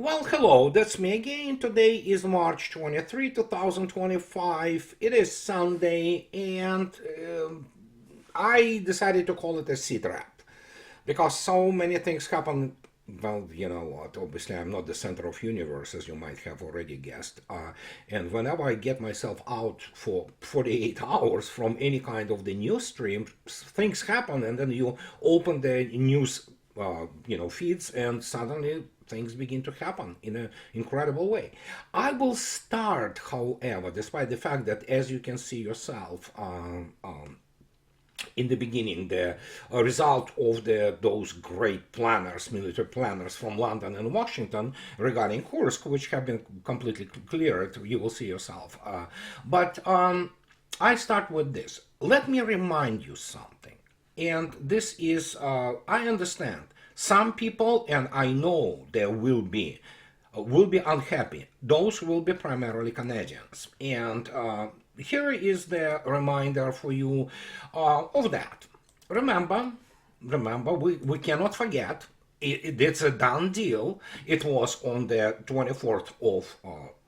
Well, hello, that's me again. Today is March 23, 2025. It is Sunday, and I decided to call it a SitRep because so many things happen. Well, you know what, obviously I'm not the center of universe, as you might have already guessed. And whenever I get myself out for 48 hours from any kind of the news stream, things happen, and then you open the news feeds, and suddenly things begin to happen in an incredible way. I will start, however, despite the fact that, as you can see yourself, in the beginning, the result of those great planners, military planners from London and Washington regarding Kursk, which have been completely cleared, you will see yourself. But I start with this. Let me remind you something. And this is, I understand, some people, and I know there will be unhappy. Those will be primarily Canadians. And here is the reminder for you of that. Remember, we cannot forget, it's a done deal. It was on the 24th of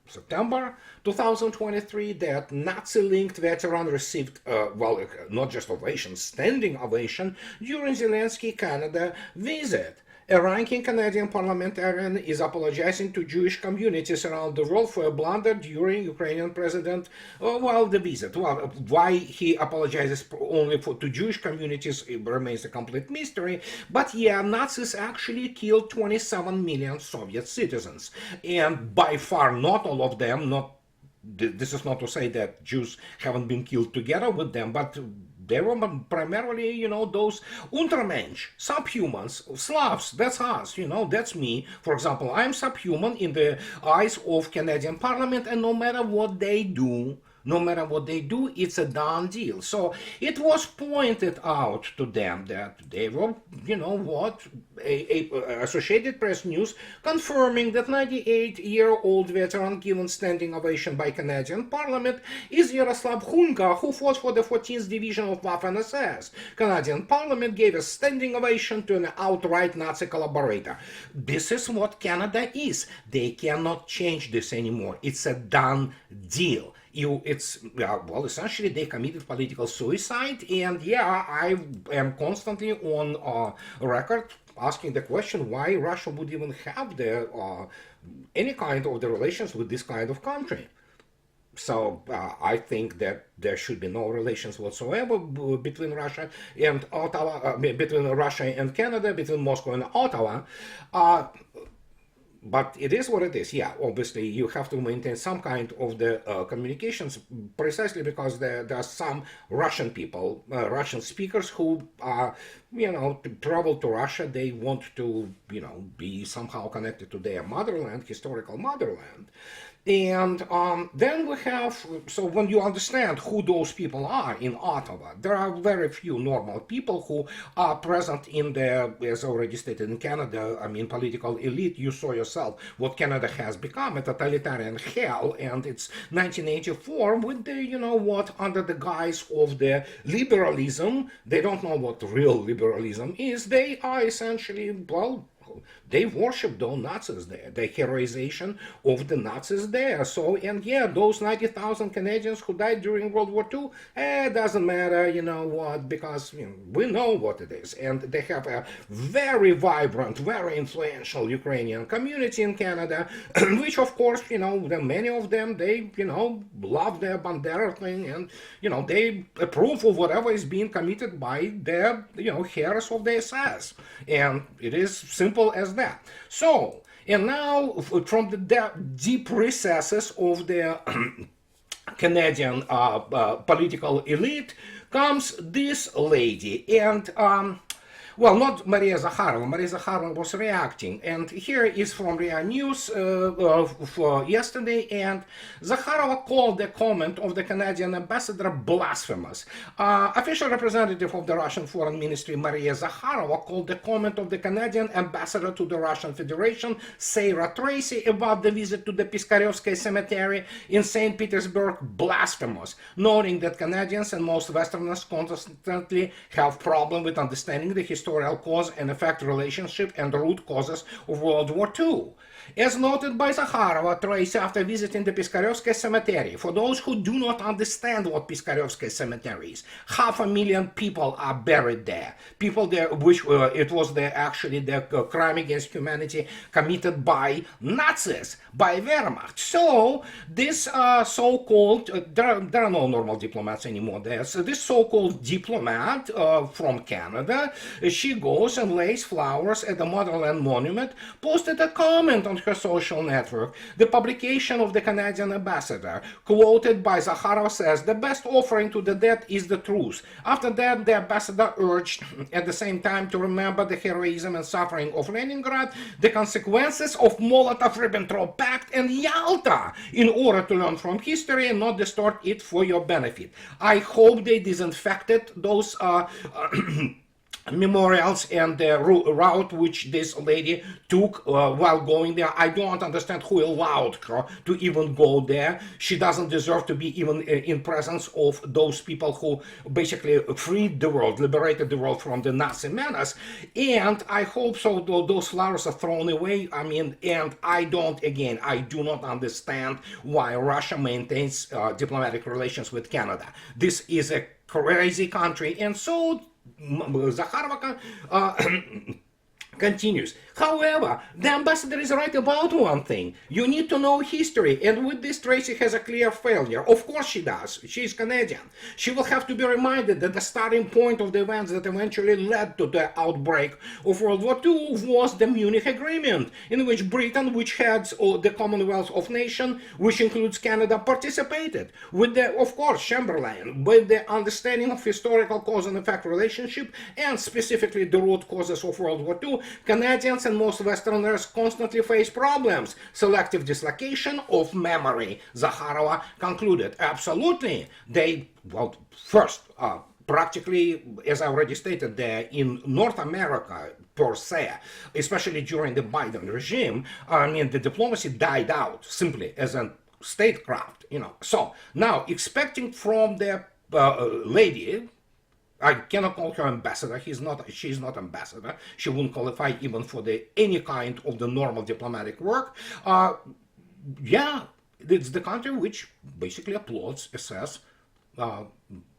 September 2023 that Nazi-linked veteran received, not just ovation, standing ovation during Zelensky Canada visit. A ranking Canadian parliamentarian is apologizing to Jewish communities around the world for a blunder during Ukrainian president, the visit. Well, why he apologizes only to Jewish communities remains a complete mystery. But yeah, Nazis actually killed 27 million Soviet citizens. And by far not all of them, this is not to say that Jews haven't been killed together with them, but they were primarily, those Untermensch, subhumans, Slavs, that's us, that's me. For example, I'm subhuman in the eyes of Canadian Parliament, and no matter what they do, it's a done deal. So it was pointed out to them that they were, Associated Press News confirming that 98-year-old veteran given standing ovation by Canadian Parliament is Yaroslav Hunka, who fought for the 14th Division of Waffen-SS. Canadian Parliament gave a standing ovation to an outright Nazi collaborator. This is what Canada is. They cannot change this anymore. It's a done deal. Essentially they committed political suicide, and yeah, I am constantly on record asking the question why Russia would even have any kind of the relations with this kind of country. So I think that there should be no relations whatsoever between Russia and Ottawa, between Russia and Canada, between Moscow and Ottawa. But it is what it is. Yeah, obviously you have to maintain some kind of the communications, precisely because there are some Russian people, Russian speakers who travel to Russia. They want to, be somehow connected to their motherland, historical motherland. And then we have, so when you understand who those people are in Ottawa, there are very few normal people who are present in the, as already stated, in Canada, political elite. You saw yourself what Canada has become, a totalitarian hell, and it's 1984 with the, under the guise of the liberalism. They don't know what real liberalism is. They are essentially, they worship those Nazis there, the heroization of the Nazis there. So, and yeah, those 90,000 Canadians who died during World War II, doesn't matter, because we know what it is. And they have a very vibrant, very influential Ukrainian community in Canada, which of course, many of them, they, love their Bandera thing, and, they approve of whatever is being committed by their, heroes of the SS. And it is simple as that. So, and now from the deep recesses of the Canadian political elite comes this lady, and not Maria Zakharova. Maria Zakharova was reacting, and here is from RIA News for yesterday, and Zakharova called the comment of the Canadian ambassador blasphemous. Official representative of the Russian Foreign Ministry, Maria Zakharova, called the comment of the Canadian ambassador to the Russian Federation, Sarah Tracy, about the visit to the Piskarevsky Cemetery in St. Petersburg blasphemous, noting that Canadians and most Westerners constantly have problem with understanding the history historical cause and effect relationship and the root causes of World War II. As noted by Zakharova, Tracy, after visiting the Piskaryovsky Cemetery, for those who do not understand what Piskaryovsky Cemetery is, 500,000 people are buried there. People there, which it was actually the crime against humanity committed by Nazis, by Wehrmacht. So this so-called, there are no normal diplomats anymore there. So this so-called diplomat from Canada, she goes and lays flowers at the Motherland Monument, posted a comment on her social network. The publication of the Canadian ambassador, quoted by Zakharova, says, "The best offering to the dead is the truth." After that, the ambassador urged at the same time to remember the heroism and suffering of Leningrad, the consequences of Molotov-Ribbentrop Pact and Yalta, in order to learn from history and not distort it for your benefit. I hope they disinfected those memorials and the route which this lady took while going there. I don't understand who allowed her to even go there. She doesn't deserve to be even in presence of those people who basically freed the world, liberated the world from the Nazi menace. And I hope so those flowers are thrown away. I mean, and I do not understand why Russia maintains diplomatic relations with Canada. This is a crazy country, and so Zakharova continues. However, the ambassador is right about one thing. You need to know history, and with this Tracy has a clear failure. Of course she does. She is Canadian. She will have to be reminded that the starting point of the events that eventually led to the outbreak of World War II was the Munich Agreement, in which Britain, which heads the Commonwealth of Nations, which includes Canada, participated, with the, of course, Chamberlain, with the understanding of historical cause and effect relationship, and specifically the root causes of World War II. Canadians and most Westerners constantly face problems. Selective dislocation of memory, Zakharova concluded. Absolutely. First, practically, as I already stated, in North America, per se, especially during the Biden regime, I mean, the diplomacy died out simply as a statecraft, So now, expecting from the lady, I cannot call her ambassador. She's not ambassador. She wouldn't qualify even for any kind of the normal diplomatic work. It's the country which basically applauds SS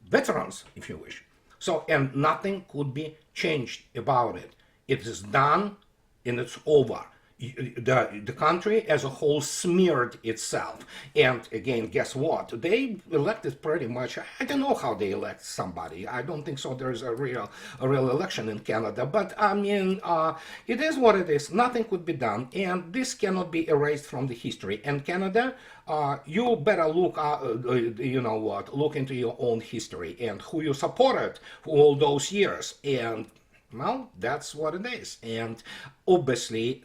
veterans, if you wish. So, and nothing could be changed about it. It is done and it's over. The country as a whole smeared itself. And again, guess what? They elected pretty much, I don't know how they elect somebody. I don't think so there's a real election in Canada. But I mean, it is what it is. Nothing could be done. And this cannot be erased from the history. And Canada, you better look, look into your own history and who you supported for all those years. And well, that's what it is. And obviously,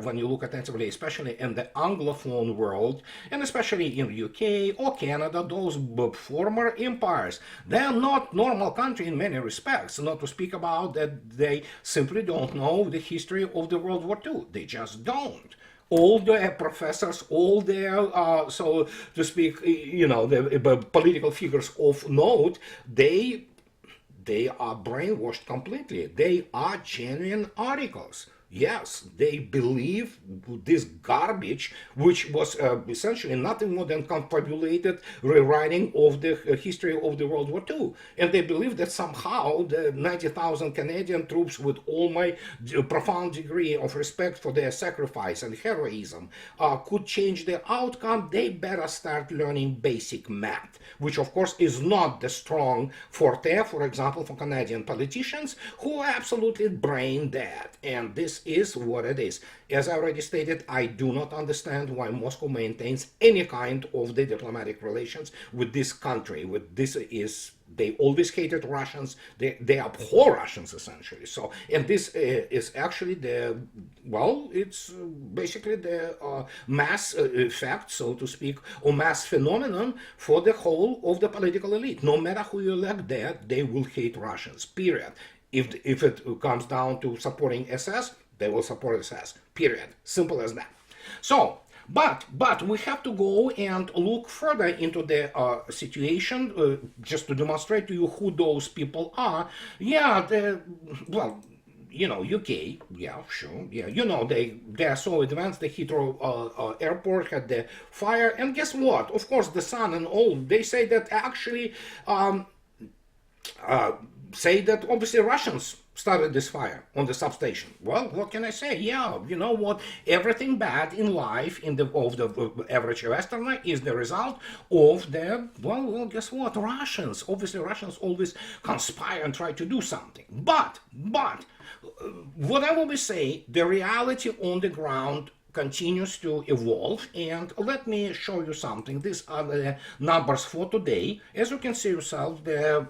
when you look attentively, especially in the Anglophone world, and especially in the UK or Canada, those former empires, they are not normal country in many respects, not to speak about that they simply don't know the history of the World War II. They just don't. All the professors, all their, so to speak, the political figures of note, they are brainwashed completely. They are genuine articles. Yes, they believe this garbage, which was essentially nothing more than confabulated rewriting of the history of the World War II. And they believe that somehow the 90,000 Canadian troops, with all my profound degree of respect for their sacrifice and heroism, could change the outcome. They better start learning basic math, which of course is not the strong forte, for example, for Canadian politicians who are absolutely brain dead. And this is what it is. As I already stated, I do not understand why Moscow maintains any kind of the diplomatic relations with this country. They always hated Russians. They abhor Russians, essentially. So, and this is actually it's basically the mass effect, so to speak, or mass phenomenon for the whole of the political elite. No matter who you elect there, they will hate Russians, period. If it comes down to supporting SS, they will support SS, period. Simple as that. So, but we have to go and look further into the situation, just to demonstrate to you who those people are. UK, yeah, sure, yeah, they are so advanced. The Heathrow airport had the fire, and guess what? Of course, the Sun and all they say that actually say that obviously Russians started this fire on the substation. Well, what can I say? Yeah, you know what? Everything bad in life of the average Westerner is the result of the, well, guess what? Russians. Obviously, Russians always conspire and try to do something. But, whatever we say, the reality on the ground continues to evolve, and let me show you something. These are the numbers for today. As you can see yourself, the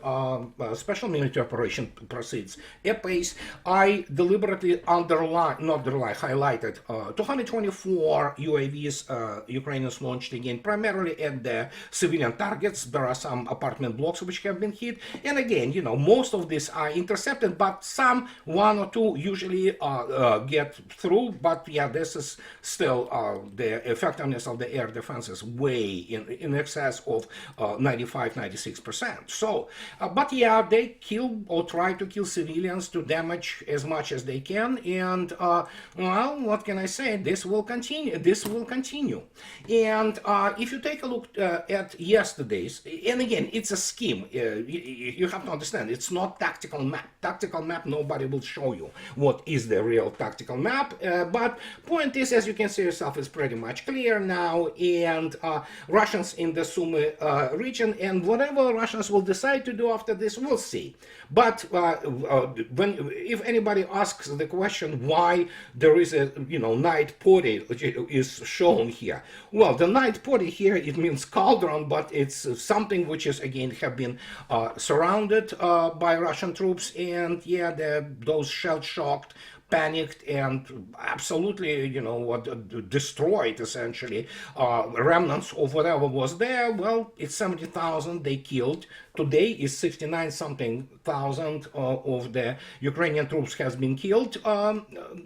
special military operation proceeds apace. I deliberately highlighted 224 UAVs Ukrainians launched again, primarily at the civilian targets. There are some apartment blocks which have been hit, and again, most of these are intercepted, but some, one or two, usually get through. But yeah, this is still the effectiveness of the air defense is way in excess of 95-96%. So, but yeah, they kill or try to kill civilians to damage as much as they can, and well, what can I say? This will continue. This will continue. And if you take a look at yesterday's, and again, it's a scheme. You have to understand, it's not tactical map. Tactical map, nobody will show you what is the real tactical map. But point is, as you can see yourself, is pretty much clear now, and Russians in the Sumy region, and whatever Russians will decide to do after this, we'll see. But if anybody asks the question why there is a night party is shown here, well, the night party here, it means cauldron, but it's something which is again have been surrounded by Russian troops, and yeah, those shell-shocked, panicked, and absolutely, destroyed essentially remnants of whatever was there. Well, it's 70,000 they killed. Today is 69 something thousand of the Ukrainian troops has been killed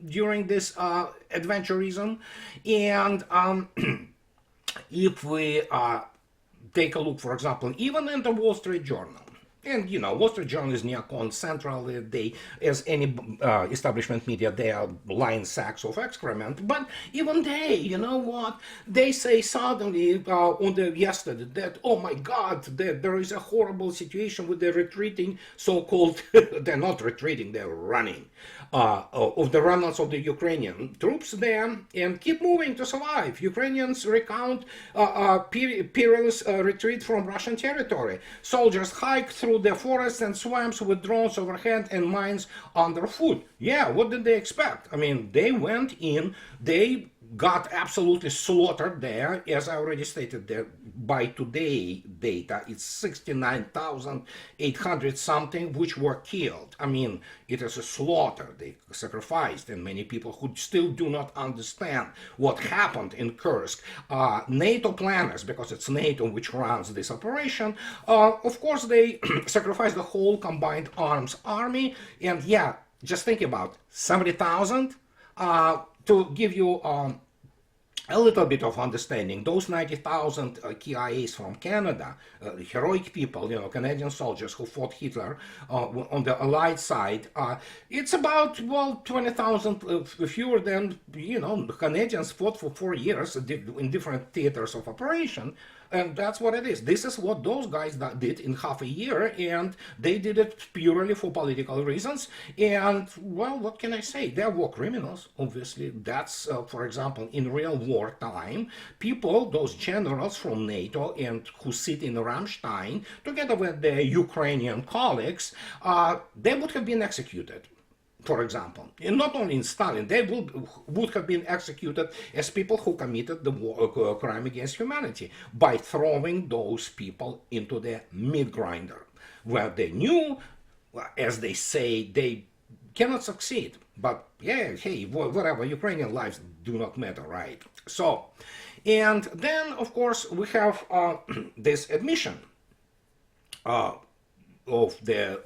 during this adventurism. And if we take a look, for example, even in the Wall Street Journal, and Wall Street Journal is neocon central. They, as any establishment media, they are lying sacks of excrement. But even they, you know what? They say suddenly on the yesterday that, oh my God, there is a horrible situation with the retreating so-called. They're not retreating; they're running of the remnants of the Ukrainian troops there, and keep moving to survive. Ukrainians recount perilous retreat from Russian territory. Soldiers hike through the forests and swamps with drones overhead and mines underfoot. Yeah, what did they expect? I mean, they went in, they got absolutely slaughtered there. As I already stated, there by today data, it's 69,800 something which were killed. I mean, it is a slaughter. They sacrificed, and many people who still do not understand what happened in Kursk. NATO planners, because it's NATO which runs this operation, of course they sacrificed the whole combined arms army. And yeah, just think about 70,000. To give you a little bit of understanding, those 90,000 KIAs from Canada, heroic people, Canadian soldiers who fought Hitler on the Allied side, it's about, well, 20,000 fewer than, Canadians fought for 4 years in different theaters of operation. And that's what it is. This is what those guys did in half a year, and they did it purely for political reasons. And, well, what can I say? They're war criminals, obviously. That's, for example, in real war time, people, those generals from NATO and who sit in Ramstein, together with their Ukrainian colleagues, they would have been executed. For example, and not only in Stalin, they would have been executed as people who committed the war, crime against humanity by throwing those people into the meat grinder, where they knew, as they say, they cannot succeed. But yeah, hey, whatever, Ukrainian lives do not matter, right? So, and then of course we have this admission of the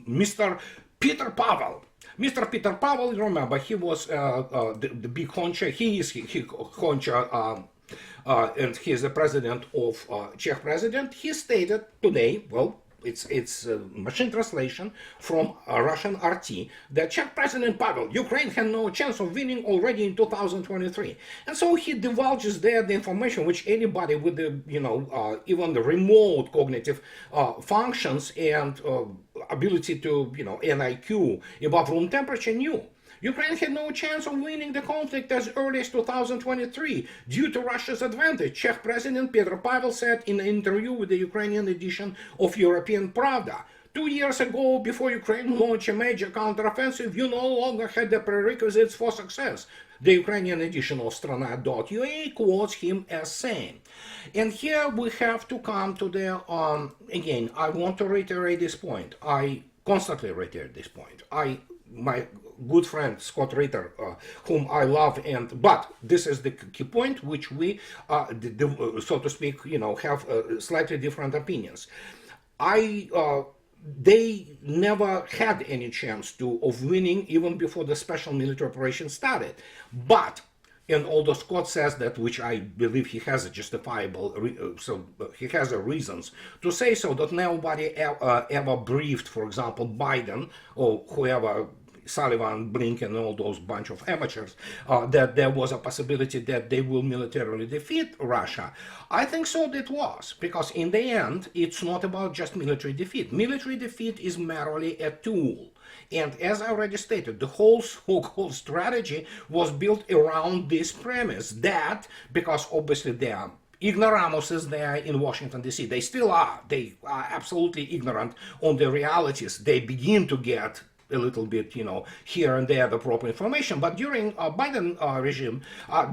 Mr. Petr Pavel. Mr. Petr Pavel, remember, he was the big honcho. He is honcho, and he is the president of Czech president. He stated today, well, it's machine translation from Russian RT that Czech President Pavel, Ukraine had no chance of winning already in 2023. And so he divulges there the information which anybody with the, even the remote cognitive functions and ability to, NIQ above room temperature knew. Ukraine had no chance of winning the conflict as early as 2023 due to Russia's advantage, Czech President Petr Pavel said in an interview with the Ukrainian edition of European Pravda. 2 years ago, before Ukraine launched a major counteroffensive, you no longer had the prerequisites for success. The Ukrainian edition of Strana.ua quotes him as saying. And here we have to come to the, again, I want to reiterate this point. I constantly reiterate this point. My good friend Scott Ritter, whom I love, but this is the key point which we, so to speak, have slightly different opinions. They never had any chance of winning even before the special military operation started. But, and although Scott says that, which I believe he has a justifiable, so he has reasons to say so, that nobody ever briefed, for example, Biden or whoever, Sullivan, Blinken, and all those bunch of amateurs, that there was a possibility that they will militarily defeat Russia. I think so that was, because in the end, it's not about just military defeat. Military defeat is merely a tool. And as I already stated, the whole so-called strategy was built around this premise that, because obviously there are ignoramuses there in Washington, D.C. They still are. They are absolutely ignorant on the realities. They begin to get a little bit, here and there the proper information. But during Biden regime,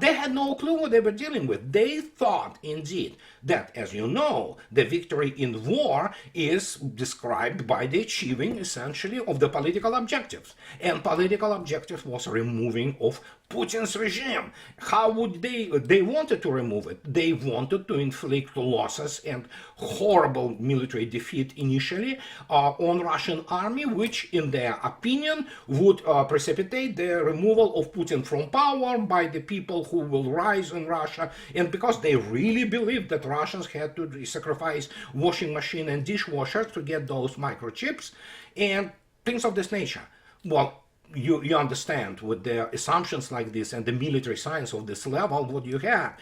they had no clue what they were dealing with. They thought, indeed, that, as you know, the victory in war is described by the achieving, essentially, of the political objectives. And political objective was removing of Putin's regime. How would they wanted to remove it? They wanted to inflict losses and horrible military defeat initially on Russian army, which in their opinion would precipitate the removal of Putin from power by the people who will rise in Russia. And because they really believed that Russians had to sacrifice washing machine and dishwashers to get those microchips and things of this nature. Well, you understand with the assumptions like this and the military science of this level, what you have.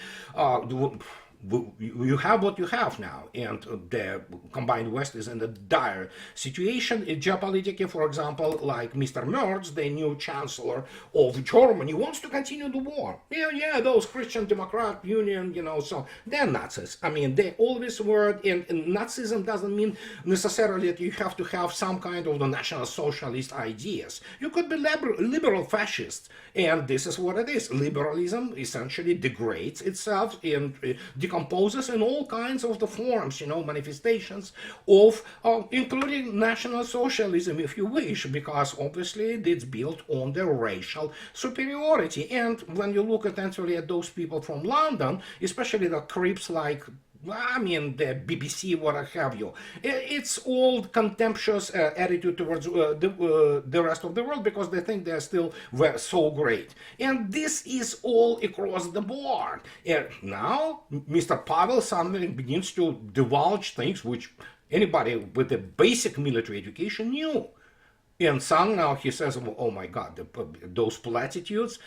You have what you have now, and the combined West is in a dire situation. Geopolitically, for example, like Mr. Merz, the new chancellor of Germany, wants to continue the war. Yeah, those Christian Democrat Union, so they're Nazis. I mean, they always were, and Nazism doesn't mean necessarily that you have to have some kind of the National Socialist ideas. You could be liberal fascist, and this is what it is. Liberalism essentially degrades itself and decomposes in all kinds of the forms, manifestations of, including National Socialism, if you wish, because obviously it's built on the racial superiority. And when you look actually at those people from London, especially the creeps like, the BBC, what have you. It's all contemptuous attitude towards the rest of the world because they think they're still so great. And this is all across the board. And now, Mr. Pavel suddenly begins to divulge things which anybody with a basic military education knew. And somehow he says, oh my God, those platitudes,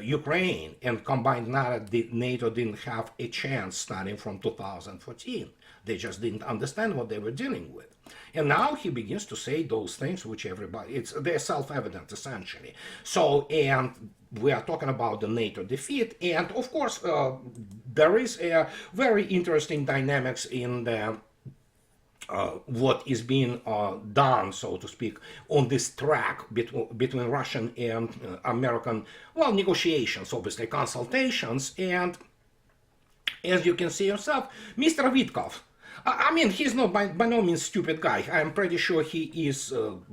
Ukraine and combined NATO didn't have a chance starting from 2014. They just didn't understand what they were dealing with. And now he begins to say those things which they're self-evident essentially. So, and we are talking about the NATO defeat. And of course, there is a very interesting dynamics in the what is being done, so to speak, on this track between Russian and American, negotiations, obviously, consultations. And as you can see yourself, Mr. Witkov, he's not by no means stupid guy. I'm pretty sure he is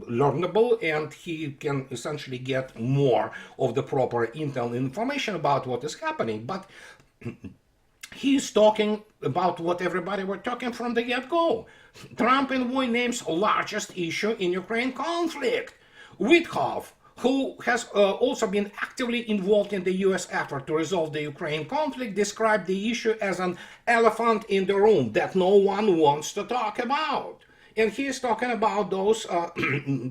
learnable and he can essentially get more of the proper intel information about what is happening. But he's talking about what everybody were talking from the get-go. Trump envoy names largest issue in Ukraine conflict. Witkov, who has also been actively involved in the U.S. effort to resolve the Ukraine conflict, described the issue as an elephant in the room that no one wants to talk about. And he is talking about those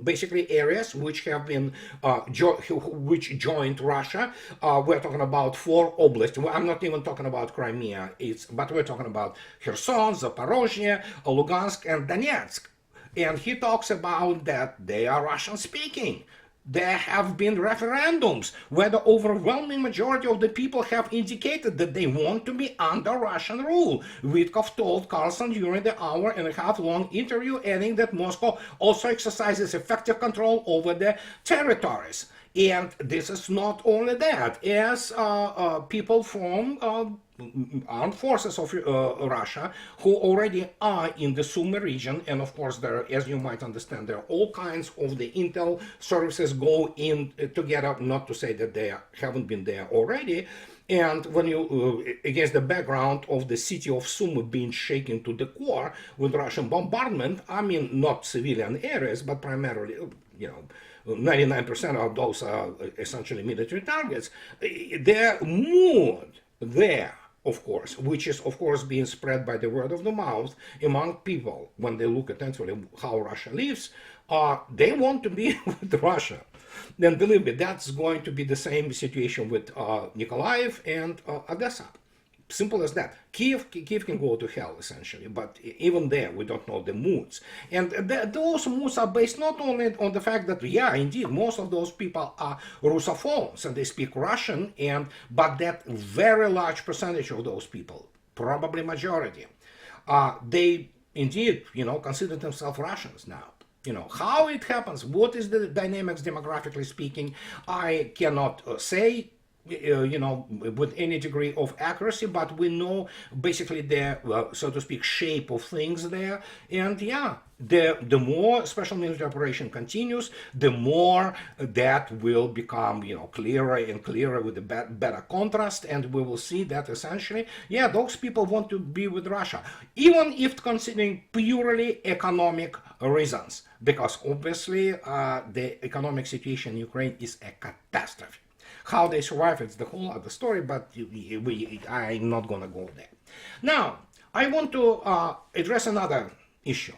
basically areas which have been which joined Russia. We're talking about 4 oblasts. Well, I'm not even talking about Crimea. But we're talking about Kherson, Zaporozhye, Lugansk, and Donetsk. And he talks about that they are Russian speaking. There have been referendums where the overwhelming majority of the people have indicated that they want to be under Russian rule. Witkov told Carlson during the hour-and-a-half long interview, adding that Moscow also exercises effective control over the territories. And this is not only that, as people from armed forces of Russia who already are in the Sumy region, and of course there, as you might understand, there are all kinds of the intel services go in together, not to say that they haven't been there already. And when you, against the background of the city of Sumy being shaken to the core with Russian bombardment, I mean not civilian areas, but primarily, 99% of those are essentially military targets. Their mood there, of course, which is of course being spread by the word of the mouth among people when they look attentively how Russia lives, they want to be with Russia. Then believe me, that's going to be the same situation with Nikolaev and Odessa. Simple as that. Kiev can go to hell, essentially, but even there, we don't know the moods. And those moods are based not only on the fact that, yeah, indeed, most of those people are Russophones and they speak Russian, but that very large percentage of those people, probably majority, they indeed, consider themselves Russians now. How it happens, what is the dynamics demographically speaking, I cannot say with any degree of accuracy, but we know basically the, so to speak, shape of things there. And yeah, the more special military operation continues, the more that will become, clearer and clearer with the better contrast. And we will see that essentially, yeah, those people want to be with Russia, even if considering purely economic reasons, because obviously the economic situation in Ukraine is a catastrophe. How they survive, it's the whole other story, but I'm not going to go there. Now, I want to address another issue.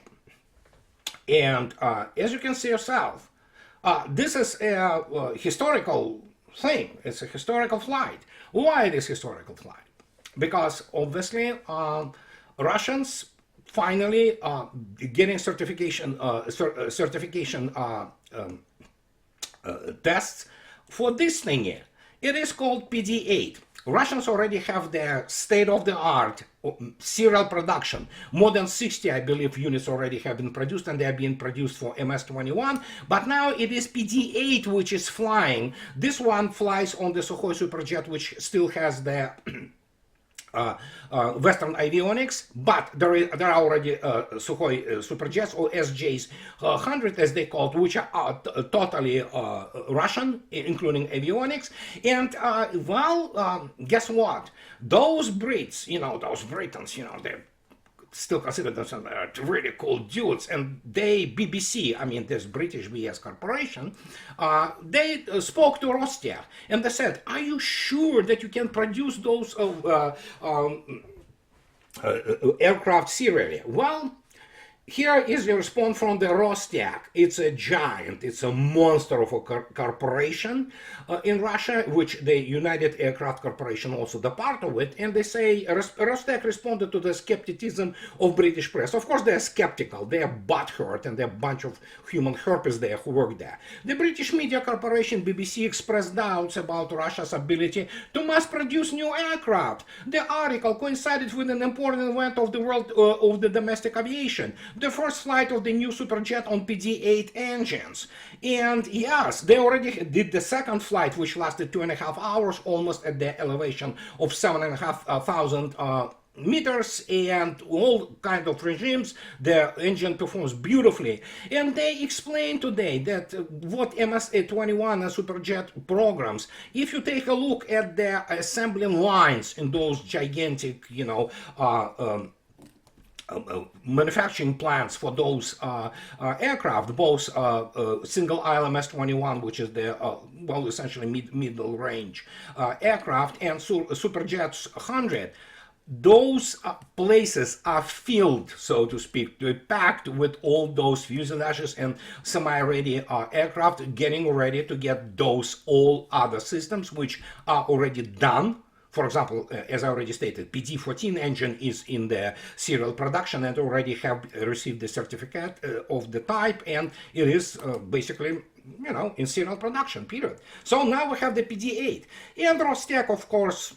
And as you can see yourself, this is a historical thing. It's a historical flight. Why it is historical flight? Because obviously Russians finally getting certification tests for this thing here. It is called PD-8. Russians already have their state-of-the-art serial production. More than 60, I believe, units already have been produced, and they are being produced for MS-21. But now it is PD-8 which is flying. This one flies on the Sukhoi Superjet, which still has the Western avionics, but there are already Sukhoi Superjets, or SJs 100 as they call it, which are totally Russian, including avionics. And guess what? Those Brits, those Britons, they're still consider themselves really cool dudes, and they, BBC, I mean this British BS corporation, they spoke to Rostec, and they said, are you sure that you can produce those aircraft serially? Well, here is the response from the Rostec. It's a giant, it's a monster of a corporation in Russia, which the United Aircraft Corporation also the part of it, and they say Rostec responded to the skepticism of British press. Of course they're skeptical, they're butthurt, and they're a bunch of human herpes there who work there. The British media corporation BBC expressed doubts about Russia's ability to mass produce new aircraft. The article coincided with an important event of the world of the domestic aviation, the first flight of the new Superjet on PD-8 engines. And yes, they already did the second flight, which lasted 2.5 hours, almost at the elevation of 7,500 meters, and all kind of regimes. The engine performs beautifully. And they explained today that what MS-21 and Superjet programs, if you take a look at the assembling lines in those gigantic, manufacturing plants for those aircraft, both single aisle MS-21, which is the essentially middle range aircraft, and Superjets 100. those places are filled, so to speak, packed with all those fuselages and semi-ready aircraft, getting ready to get those all other systems which are already done. For example, as I already stated, PD-14 engine is in the serial production and already have received the certificate of the type, and it is basically, you know, in serial production, period. So now we have the PD-8. And Rostec, of course,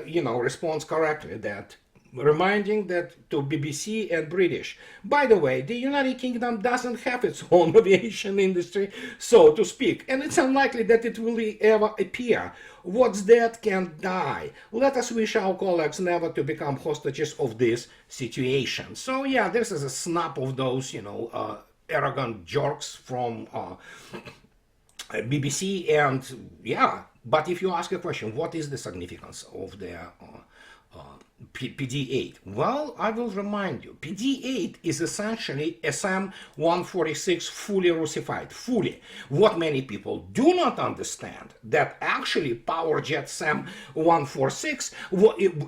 you know, responds correctly, that reminding that to BBC and British. By the way, the United Kingdom doesn't have its own aviation industry, so to speak, and it's unlikely that it will ever appear. What's dead can't die. Let us wish our colleagues never to become hostages of this situation. So yeah, this is a snap of those, you know, arrogant jerks from BBC, and yeah, but if you ask a question, what is the significance of their PD-8? Well, I will remind you, PD-8 is essentially SM-146 fully Russified, fully. What many people do not understand, that actually Powerjet SM-146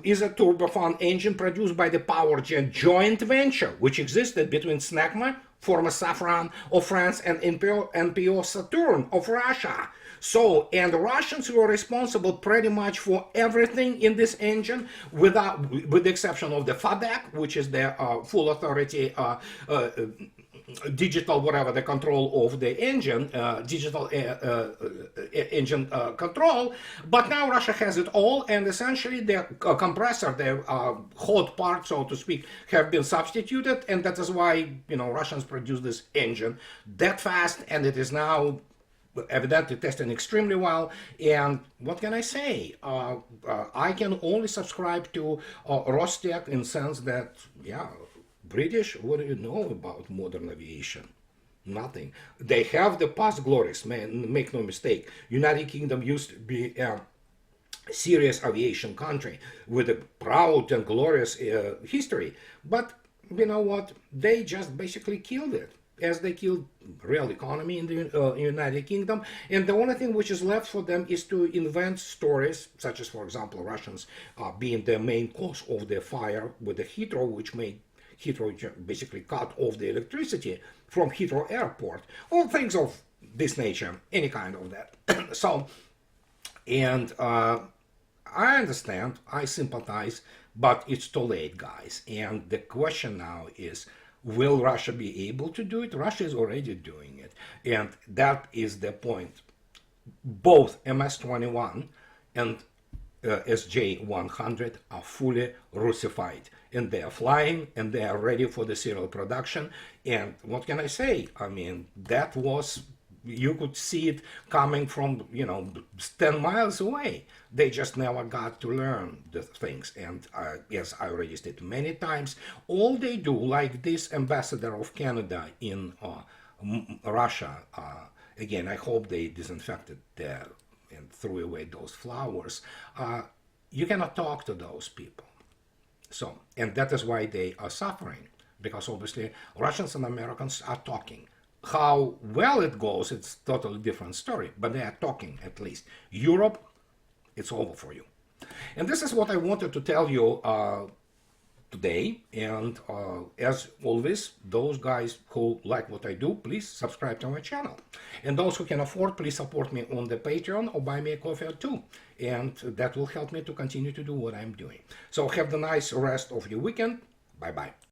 is a turbofan engine produced by the Powerjet joint venture, which existed between Snecma, former Safran of France, and NPO Saturn of Russia. So, and the Russians were responsible pretty much for everything in this engine, with the exception of the FADEC, which is the full authority digital, whatever, the control of the engine, digital engine control. But now Russia has it all, and essentially the compressor, the hot part, so to speak, have been substituted, and that is why, you know, Russians produce this engine that fast, and it is now evidently testing extremely well. And what can I say? I can only subscribe to Rostec in the sense that, yeah, British, what do you know about modern aviation? Nothing. They have the past glories, man, make no mistake. United Kingdom used to be a serious aviation country with a proud and glorious history. But you know what? They just basically killed it, as they killed real economy in the United Kingdom. And the only thing which is left for them is to invent stories, such as, for example, Russians being the main cause of the fire with the Heathrow, which made Heathrow basically cut off the electricity from Heathrow Airport, or things of this nature, any kind of that. So, and I understand, I sympathize, but it's too late, guys. And the question now is, will Russia be able to do it? Russia is already doing it. And that is the point. Both MS-21 and SJ-100 are fully Russified, and they are flying, and they are ready for the serial production. And what can I say? I mean, that was, you could see it coming from, you know, 10 miles away. They just never got to learn the things. And as I already stated many times, all they do, like this ambassador of Canada in Russia, again, I hope they disinfected there and threw away those flowers. You cannot talk to those people. So, and that is why they are suffering, because obviously Russians and Americans are talking. How well it goes, it's a totally different story, but they are talking at least. Europe, it's over for you. And this is what I wanted to tell you today. And as always, those guys who like what I do, please subscribe to my channel. And those who can afford, please support me on the Patreon or buy me a coffee or two. And that will help me to continue to do what I'm doing. So have the nice rest of your weekend. Bye-bye.